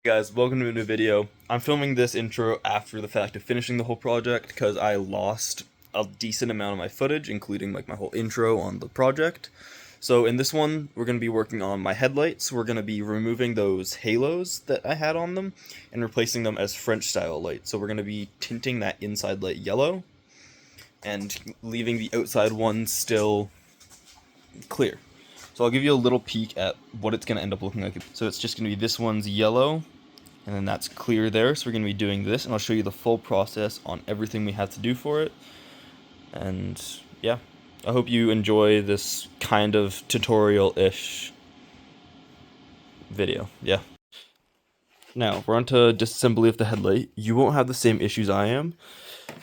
Guys, welcome to a new video. I'm filming this intro after the fact of finishing the whole project because I lost a decent amount of my footage, including like my whole intro on the project. So in this one, we're going to be working on my headlights. We're going to be removing those halos that I had on them and replacing them as French style lights. So we're going to be tinting that inside light yellow and leaving the outside one still clear. So I'll give you a little peek at what it's going to end up looking like. So it's just going to be this one's yellow, and then that's clear there. So we're going to be doing this, and I'll show you the full process on everything we have to do for it. And yeah, I hope you enjoy this kind of tutorial-ish video. Yeah. Now, we're on to disassembly of the headlight. You won't have the same issues I am,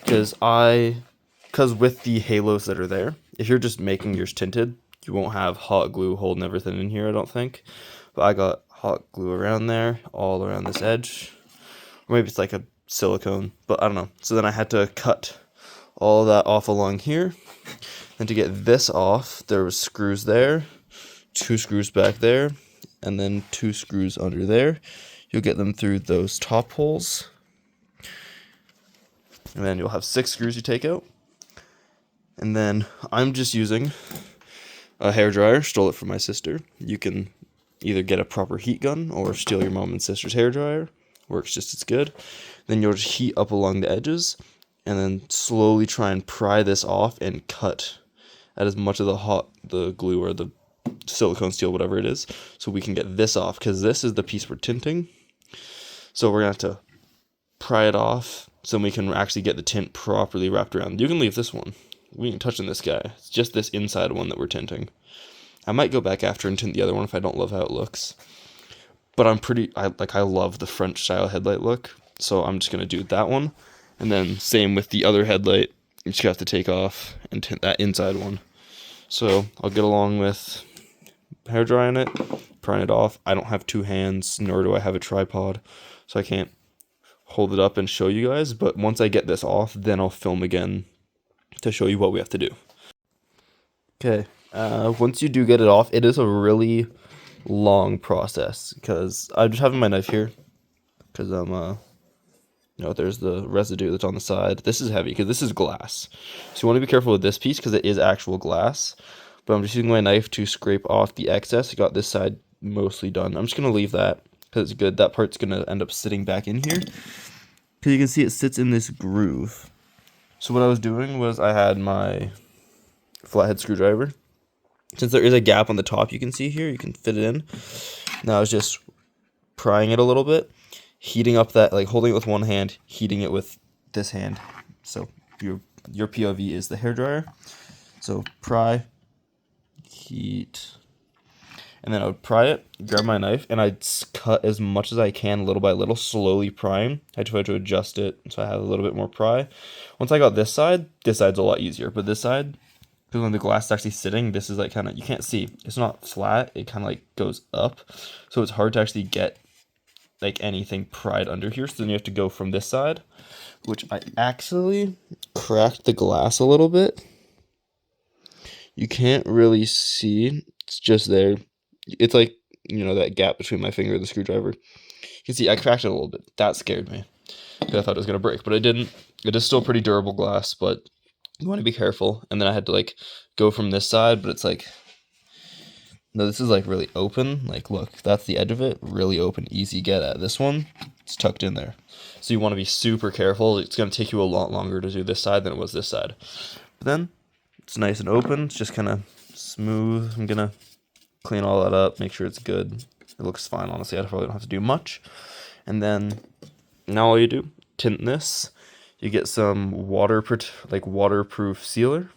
because with the halos that are there, if you're just making yours tinted, you won't have hot glue holding everything in here, I don't think. But I got hot glue around there, all around this edge. Or maybe it's like a silicone, but I don't know. So then I had to cut all of that off along here. And to get this off, there was screws there, 2 screws back there, and then 2 screws under there. You'll get them through those top holes. And then you'll have 6 screws you take out. And then I'm just using a hairdryer, stole it from my sister. You can either get a proper heat gun or steal your mom and sister's hairdryer. Works just as good. Then you'll just heat up along the edges and then slowly try and pry this off and cut at as much of the glue or the silicone steel, whatever it is, so we can get this off, because this is the piece we're tinting. So we're going to have to pry it off so we can actually get the tint properly wrapped around. You can leave this one. We ain't touching this guy. It's just this inside one that we're tinting. I might go back after and tint the other one if I don't love how it looks. But I love the French style headlight look, so I'm just going to do that one. And then same with the other headlight. You just have to take off and tint that inside one. So I'll get along with hair drying it, prying it off. I don't have 2 hands, nor do I have a tripod, so I can't hold it up and show you guys. But once I get this off, then I'll film again to show you what we have to do. Okay, once you do get it off, it is a really long process, because I'm just having my knife here, because there's the residue that's on the side. This is heavy, because this is glass, so you want to be careful with this piece, because it is actual glass. But I'm just using my knife to scrape off the excess. I got this side mostly done. I'm just going to leave that, because it's good. That part's going to end up sitting back in here, because you can see it sits in this groove. So what I was doing was I had my flathead screwdriver. Since there is a gap on the top, you can see here, you can fit it in. Now I was just prying it a little bit, heating up that, like holding it with one hand, heating it with this hand. So your POV is the hairdryer. So pry, heat, and then I would pry it, grab my knife, and I'd cut as much as I can, little by little, slowly prying. I tried to adjust it so I had a little bit more pry. Once I got this side's a lot easier, but this side, because when the glass is actually sitting, this is like kind of, you can't see, it's not flat, it kind of like goes up, so it's hard to actually get like anything pried under here. So then you have to go from this side, which I actually cracked the glass a little bit. You can't really see, it's just there. It's like, that gap between my finger and the screwdriver. You can see I cracked it a little bit. That scared me, because I thought it was going to break, but it didn't. It is still pretty durable glass, but you want to be careful. And then I had to like go from this side, but it's like, no, this is like really open. Like, look, that's the edge of it. Really open, easy get at. This one, it's tucked in there. So you want to be super careful. It's going to take you a lot longer to do this side than it was this side. But then it's nice and open. It's just kind of smooth. I'm going to clean all that up, make sure it's good. It looks fine, honestly. I probably don't have to do much. And then now all you do, tint this. You get some waterproof sealer,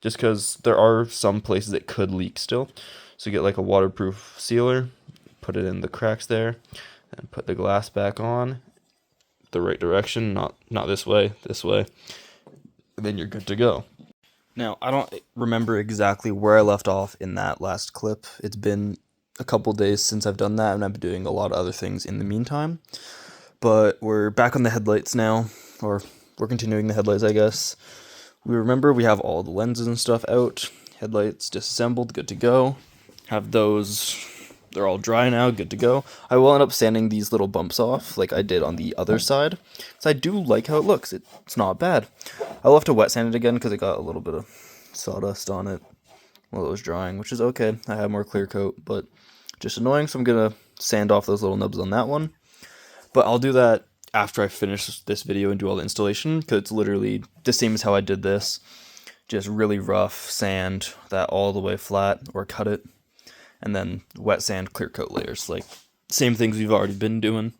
just because there are some places it could leak still. So you get like a waterproof sealer, put it in the cracks there, and put the glass back on the right direction, not this way, and then you're good to go. Now, I don't remember exactly where I left off in that last clip. It's been a couple days since I've done that, and I've been doing a lot of other things in the meantime. But we're back on the headlights now, or we're continuing the headlights, I guess. We have all the lenses and stuff out, headlights disassembled, good to go. Have those they're all dry now, good to go. I will end up sanding these little bumps off like I did on the other side. So I do like how it looks. It's not bad. I'll have to wet sand it again because it got a little bit of sawdust on it while it was drying, which is okay. I have more clear coat, but just annoying, so I'm going to sand off those little nubs on that one. But I'll do that after I finish this video and do all the installation, because it's literally the same as how I did this. Just really rough, sand that all the way flat, or cut it, and then wet sand, clear coat layers. Like, same things we've already been doing.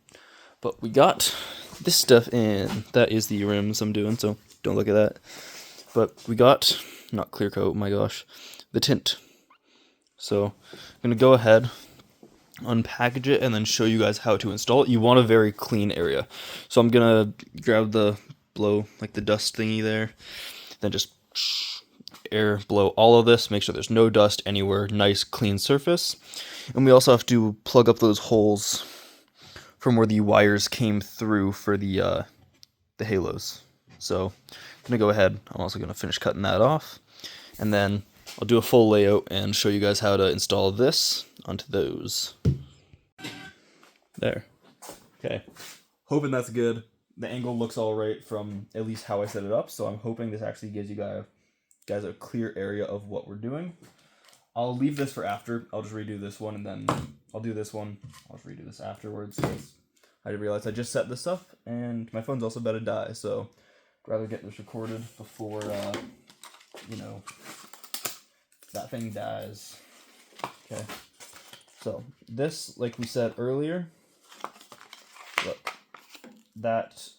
But we got this stuff in. That is the rims I'm doing, so don't look at that. But we got, not clear coat, my gosh, the tint. So I'm going to go ahead, unpackage it, and then show you guys how to install it. You want a very clean area. So I'm going to grab the blow, like the dust thingy there, then just air blow all of this, make sure there's no dust anywhere, nice clean surface. And we also have to plug up those holes from where the wires came through for the halos. So I'm gonna go ahead, I'm also gonna finish cutting that off, and then I'll do a full layout and show you guys how to install this onto those. There. Okay. Hoping that's good. The angle looks all right from at least how I set it up, so I'm hoping this actually gives you guys a clear area of what we're doing. I'll leave this for after. I'll just redo this one, and then I'll do this one. I'll just redo this afterwards. I didn't realize I just set this up, and my phone's also about to die, so I'd rather get this recorded before, you know, that thing dies. Okay. So, this, like we said earlier, look, that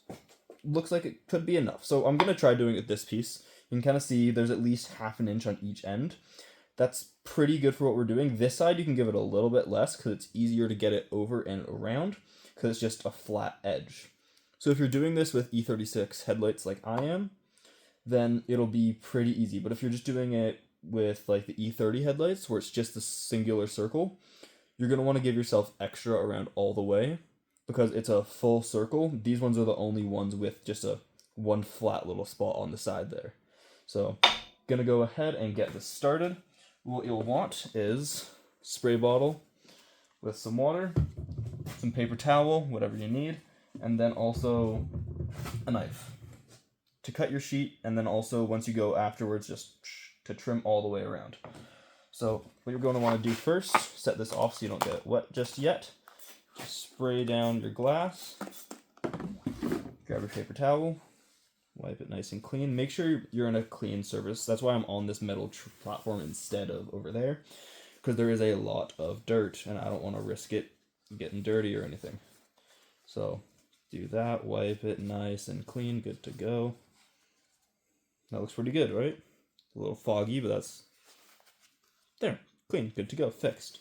looks like it could be enough. So I'm going to try doing it this piece. You can kind of see there's at least ½ an inch on each end. That's pretty good for what we're doing. This side you can give it a little bit less because it's easier to get it over and around because it's just a flat edge. So if you're doing this with E36 headlights like I am, then it'll be pretty easy. But if you're just doing it with like the E30 headlights where it's just a singular circle, you're going to want to give yourself extra around all the way because it's a full circle. These ones are the only ones with just one flat little spot on the side there. So, gonna go ahead and get this started. What you'll want is spray bottle with some water, some paper towel, whatever you need, and then also a knife to cut your sheet, and then also once you go afterwards, just to trim all the way around. So what you're going to want to do first, set this off so you don't get it wet just yet. Just spray down your glass, grab your paper towel, wipe it nice and clean. Make sure you're in a clean surface. That's why I'm on this metal platform instead of over there, because there is a lot of dirt and I don't want to risk it getting dirty or anything. So do that, wipe it nice and clean, good to go. That looks pretty good, right? A little foggy, but that's there, clean, good to go, fixed.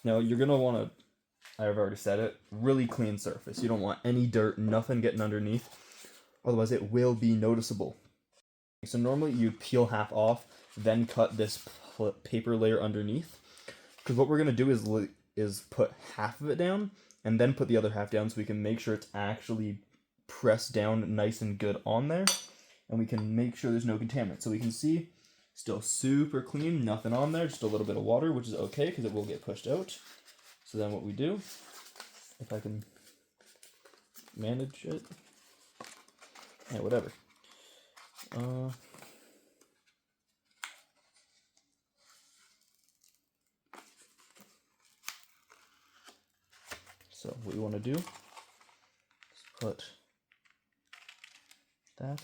Now you're gonna want to, I've already said it, really clean surface. You don't want any dirt, nothing getting underneath, otherwise it will be noticeable. So normally you peel half off, then cut this paper layer underneath, because what we're gonna do is put half of it down and then put the other half down so we can make sure it's actually pressed down nice and good on there, and we can make sure there's no contaminants. So we can see still super clean, nothing on there, just a little bit of water, which is okay because it will get pushed out. So then what we do, if I can manage it, yeah, whatever. So what you want to do is put that.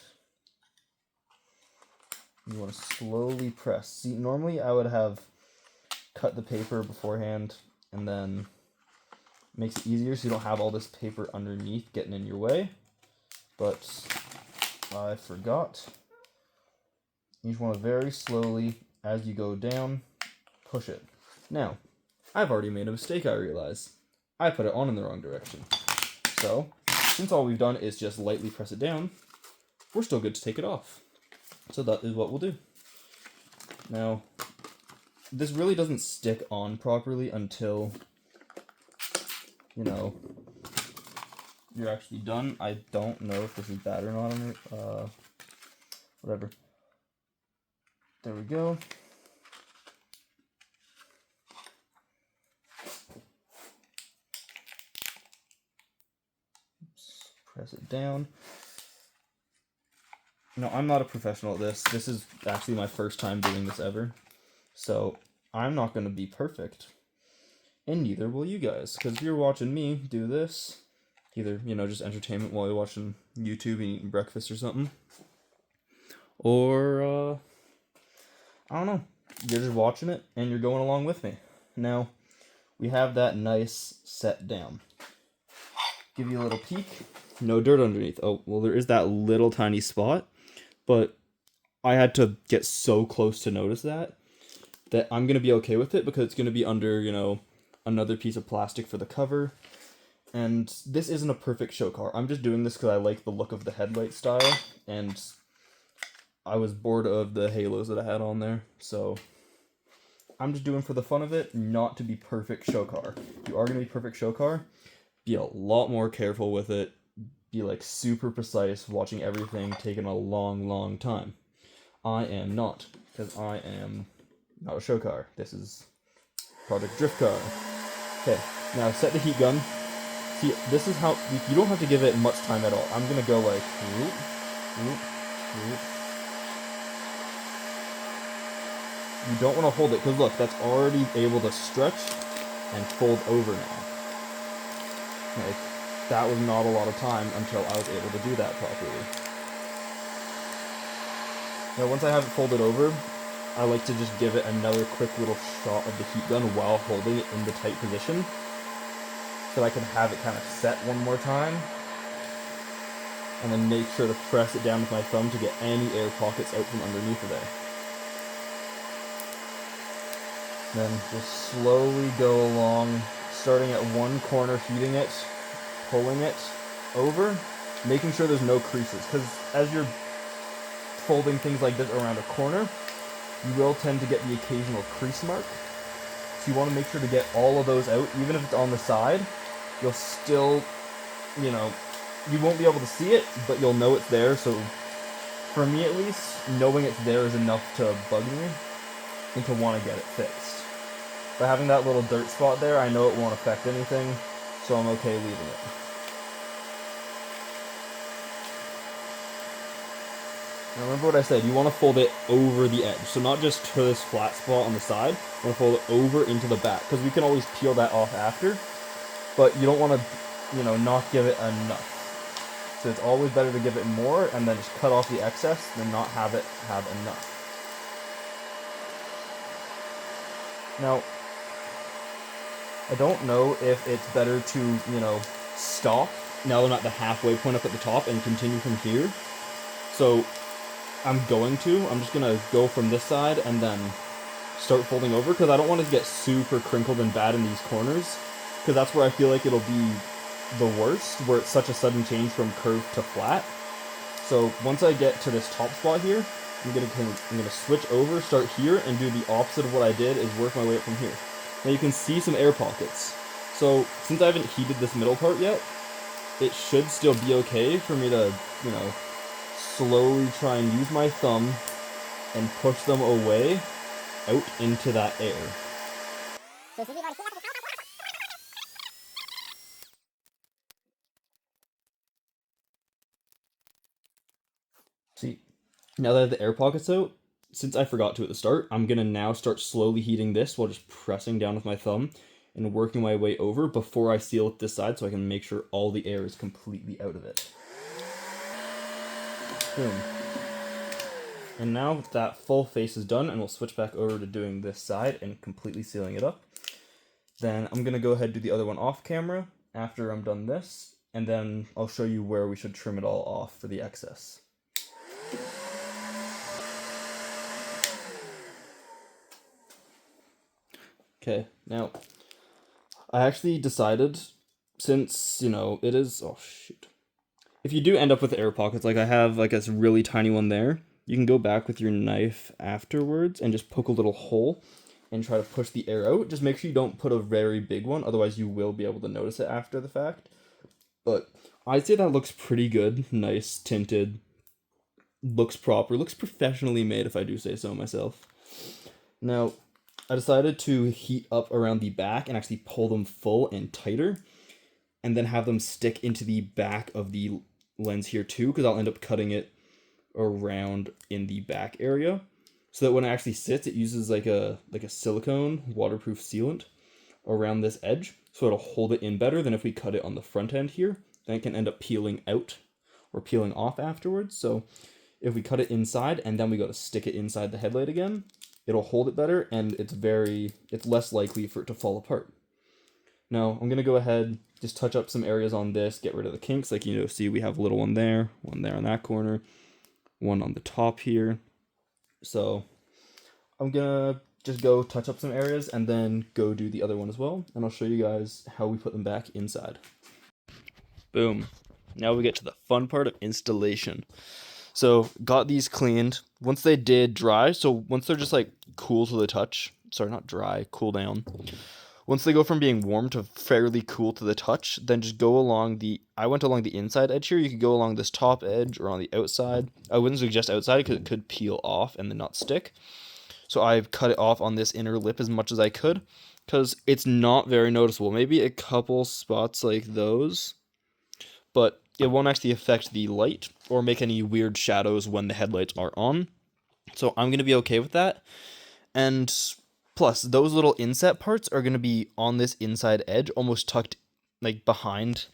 You want to slowly press. See, normally I would have cut the paper beforehand and then makes it easier so you don't have all this paper underneath getting in your way. But I forgot. You just want to very slowly, as you go down, push it. Now, I've already made a mistake, I realize. I put it on in the wrong direction. So, since all we've done is just lightly press it down, we're still good to take it off. So that is what we'll do. Now, this really doesn't stick on properly until, you know, you're actually done. I don't know if this is bad or not on it. Whatever. There we go. press it down. No, I'm not a professional at this. This is actually my first time doing this ever. So I'm not going to be perfect. And neither will you guys. Because if you're watching me do this, either, just entertainment while you're watching YouTube and eating breakfast or something. Or, I don't know. You're just watching it and you're going along with me. Now, we have that nice set down. Give you a little peek. No dirt underneath. Oh, well, there is that little tiny spot. But I had to get so close to notice that I'm going to be okay with it because it's going to be under, another piece of plastic for the cover. And this isn't a perfect show car. I'm just doing this because I like the look of the headlight style. And I was bored of the halos that I had on there. So I'm just doing for the fun of it, not to be perfect show car. If you are going to be perfect show car, be a lot more careful with it. Be like super precise, watching everything, taking a long, long time. I am not, because I am not a show car. This is Project Drift Car. Okay, now set the heat gun. See, this is how, you don't have to give it much time at all. I'm gonna go like, whoop, whoop, whoop. You don't want to hold it, because look, that's already able to stretch and fold over now. Like, that was not a lot of time until I was able to do that properly. Now, once I have it folded over, I like to just give it another quick little shot of the heat gun while holding it in the tight position, so I can have it kind of set one more time, and then make sure to press it down with my thumb to get any air pockets out from underneath of there. Then just slowly go along, starting at one corner, heating it, pulling it over, making sure there's no creases, because as you're folding things like this around a corner, you will tend to get the occasional crease mark. So you want to make sure to get all of those out, even if it's on the side. You'll still, you won't be able to see it, but you'll know it's there. So for me at least, knowing it's there is enough to bug me and to want to get it fixed. But having that little dirt spot there, I know it won't affect anything, so I'm okay leaving it. Now remember what I said, you want to fold it over the edge, so not just to this flat spot on the side, you want to fold it over into the back, because we can always peel that off after, but you don't want to, not give it enough. So it's always better to give it more, and then just cut off the excess, than not have it have enough. Now, I don't know if it's better to, stop, now I'm at the halfway point up at the top, and continue from here. So I'm just going to go from this side and then start folding over, because I don't want it to get super crinkled and bad in these corners, because that's where I feel like it'll be the worst, where it's such a sudden change from curved to flat. So once I get to this top spot here, I'm gonna switch over, start here, and do the opposite of what I did, is work my way up from here. Now you can see some air pockets. So since I haven't heated this middle part yet, it should still be okay for me to, slowly try and use my thumb and push them away out into that air. See, now that I have the air pockets out, since I forgot to at the start, I'm going to now start slowly heating this while just pressing down with my thumb and working my way over before I seal it this side, so I can make sure all the air is completely out of it. Boom. And now that full face is done, and we'll switch back over to doing this side and completely sealing it up. Then I'm going to go ahead and do the other one off camera after I'm done this, and then I'll show you where we should trim it all off for the excess. Okay, now, I actually decided, since, it is, oh shoot. If you do end up with air pockets, like I have like a really tiny one there, you can go back with your knife afterwards and just poke a little hole and try to push the air out. Just make sure you don't put a very big one, otherwise you will be able to notice it after the fact. But I'd say that looks pretty good, nice, tinted, looks proper, looks professionally made if I do say so myself. Now, I decided to heat up around the back and actually pull them full and tighter. and then have them stick into the back of the lens here too, because I'll end up cutting it around in the back area, so that when it actually sits, it uses like a silicone waterproof sealant around this edge, so it'll hold it in better than if we cut it on the front end here. Then it can end up peeling out or peeling off afterwards. So if we cut it inside and then we go to stick it inside the headlight again, it'll hold it better, and it's less likely for it to fall apart. Now I'm gonna go ahead, just touch up some areas on this, get rid of the kinks. Like, see we have a little one there on that corner, one on the top here. So I'm gonna just go touch up some areas and then go do the other one as well, and I'll show you guys how we put them back inside. Boom. Now we get to the fun part of installation. So got these cleaned. Once they did dry, so once they're just like cool to the touch, sorry, not dry, cool down. Once they go from being warm to fairly cool to the touch, then just go along I went along the inside edge here. You could go along this top edge or on the outside. I wouldn't suggest outside because it could peel off and then not stick. So I've cut it off on this inner lip as much as I could, because it's not very noticeable. Maybe a couple spots like those, but it won't actually affect the light or make any weird shadows when the headlights are on. So I'm going to be okay with that. And plus, those little inset parts are going to be on this inside edge, almost tucked like behind.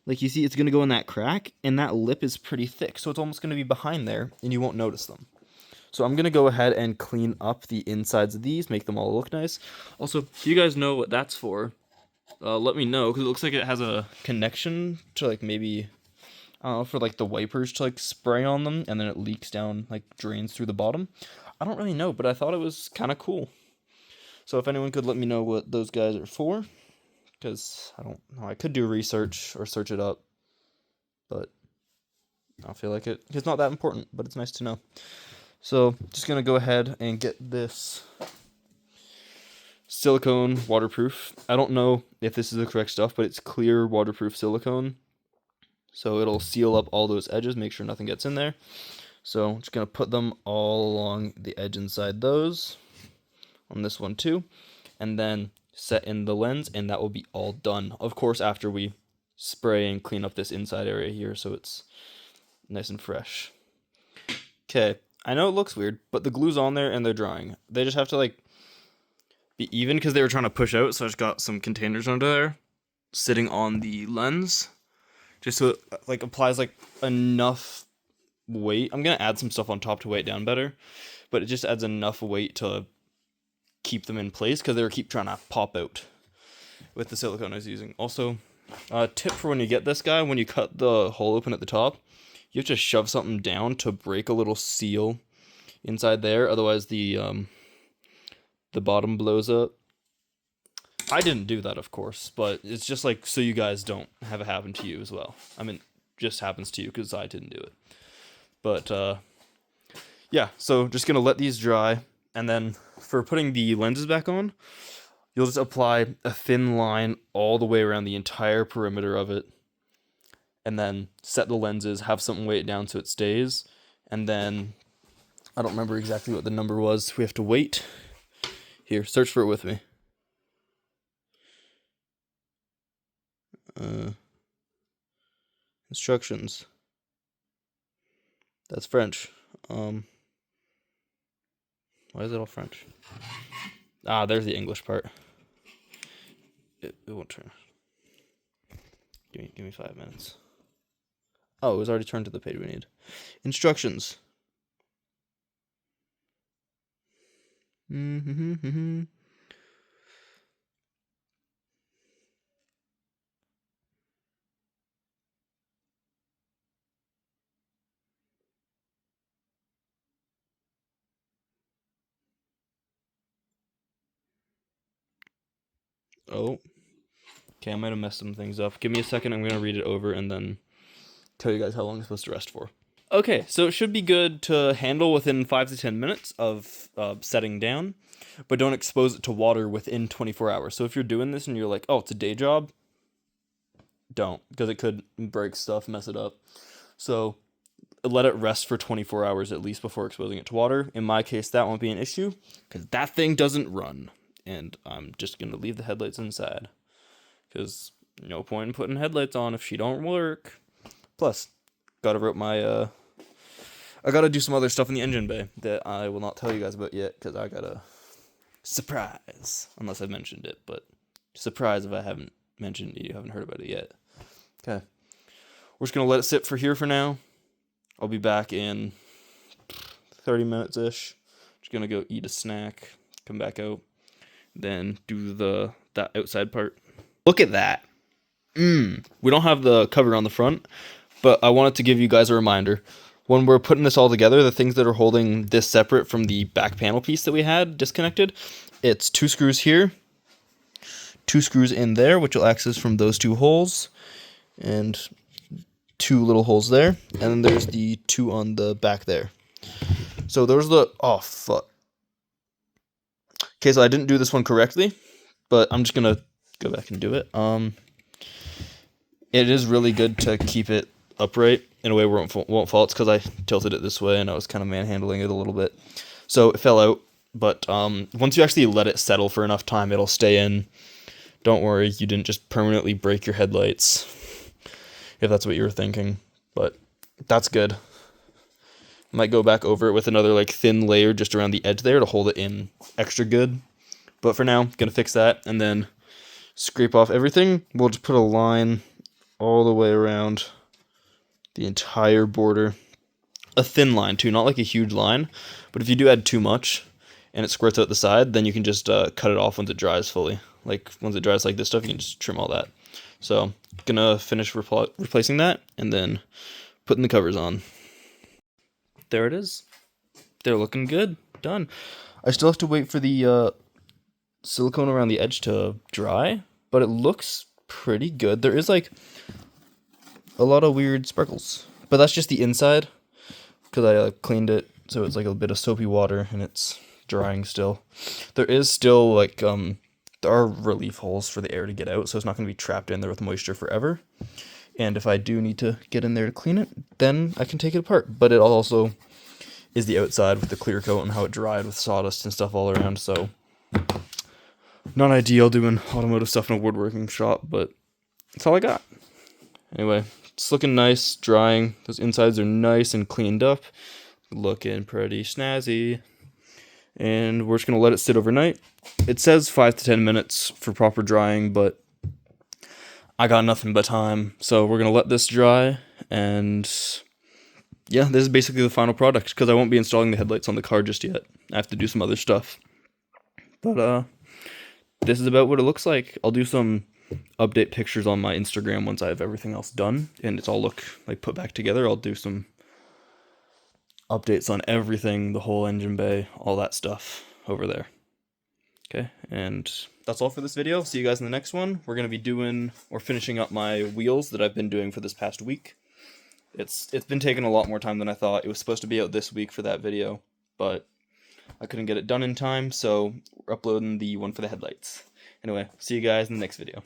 Like you see, it's going to go in that crack, and that lip is pretty thick, so it's almost going to be behind there, and you won't notice them. So I'm going to go ahead and clean up the insides of these, make them all look nice. Also, if you guys know what that's for, let me know, because it looks like it has a connection to like maybe, I don't know, for like the wipers to like spray on them, and then it leaks down, like drains through the bottom. I don't really know, but I thought it was kind of cool. So if anyone could let me know what those guys are for, because I don't know, I could do research or search it up, but I don't feel like it. It's not that important, but it's nice to know. So just gonna go ahead and get this silicone waterproof. I don't know if this is the correct stuff, but it's clear waterproof silicone. So it'll seal up all those edges, make sure nothing gets in there. So I'm just gonna put them all along the edge inside those, on this one too, and then set in the lens, and that will be all done. Of course, after we spray and clean up this inside area here so it's nice and fresh. Okay, I know it looks weird, but the glue's on there and they're drying. They just have to like be even, because they were trying to push out, so I just got some containers under there sitting on the lens, just so it like applies like enough weight. I'm gonna add some stuff on top to weigh it down better, but it just adds enough weight to keep them in place, because they keep trying to pop out with the silicone I was using. Also, tip for when you get this guy, when you cut the hole open at the top, you have to shove something down to break a little seal inside there, otherwise the bottom blows up. I didn't do that, of course, but it's just like so you guys don't have it happen to you as well. I mean, just happens to you because I didn't do it. But yeah, so just gonna let these dry, and then for putting the lenses back on, you'll just apply a thin line all the way around the entire perimeter of it, and then set the lenses, have something weigh it down so it stays, and then I don't remember exactly what the number was. We have to wait. Here, search for it with me. Instructions. That's French. Why is it all French? Ah, there's the English part. It won't turn. Give me 5 minutes. Oh, it was already turned to the page we need. Instructions. Oh. Okay, I might have messed some things up. Give me a second, I'm going to read it over and then tell you guys how long it's supposed to rest for. Okay, so it should be good to handle within 5 to 10 minutes of setting down, but don't expose it to water within 24 hours. So if you're doing this and you're like, oh, it's a day job, don't, because it could break stuff, mess it up. So let it rest for 24 hours at least before exposing it to water. In my case, that won't be an issue, because that thing doesn't run. And I'm just going to leave the headlights inside, because no point in putting headlights on if she don't work. Plus, gotta route my, I gotta do some other stuff in the engine bay that I will not tell you guys about yet, because I got a surprise. Unless I've mentioned it, but surprise if I haven't mentioned it, you haven't heard about it yet. Okay. We're just gonna let it sit for here for now. I'll be back in 30 minutes-ish. Just gonna go eat a snack, come back out, then do that outside part. Look at that. We don't have the cover on the front, but I wanted to give you guys a reminder. When we're putting this all together, the things that are holding this separate from the back panel piece that we had disconnected, it's 2 screws here, 2 screws in there, which will access from those 2 holes, and 2 little holes there, and then there's the 2 on the back there. So there's the, oh fuck. Okay, so I didn't do this one correctly, but I'm just gonna go back and do it. It is really good to keep it upright in a way where it won't fall. It's because I tilted it this way and I was kind of manhandling it a little bit. So it fell out, but once you actually let it settle for enough time, it'll stay in. Don't worry, you didn't just permanently break your headlights, if that's what you were thinking, but that's good. Might go back over it with another like thin layer just around the edge there to hold it in extra good. But for now, gonna fix that and then scrape off everything. We'll just put a line all the way around the entire border. A thin line too, not like a huge line, but if you do add too much and it squirts out the side, then you can just cut it off once it dries fully. Like once it dries like this stuff, you can just trim all that. So gonna finish replacing that and then putting the covers on. There it is. They're looking good. Done. I still have to wait for the silicone around the edge to dry, but it looks pretty good. There is like a lot of weird sparkles, but that's just the inside because I cleaned it, so it's like a bit of soapy water and it's drying still. There is still like there are relief holes for the air to get out, so it's not going to be trapped in there with moisture forever. And if I do need to get in there to clean it, then I can take it apart. But it also is the outside with the clear coat and how it dried with sawdust and stuff all around, so not ideal doing automotive stuff in a woodworking shop, but that's all I got. Anyway, it's looking nice, drying. Those insides are nice and cleaned up. Looking pretty snazzy. And we're just going to let it sit overnight. It says 5 to 10 minutes for proper drying, but I got nothing but time. So we're going to let this dry, and yeah, this is basically the final product, because I won't be installing the headlights on the car just yet. I have to do some other stuff. But this is about what it looks like. I'll do some update pictures on my Instagram once I have everything else done and it's all like put back together. I'll do some updates on everything, the whole engine bay, all that stuff over there. Okay, and that's all for this video. See you guys in the next one. We're going to be doing or finishing up my wheels that I've been doing for this past week. It's been taking a lot more time than I thought. It was supposed to be out this week for that video, but I couldn't get it done in time, so we're uploading the one for the headlights. Anyway, see you guys in the next video.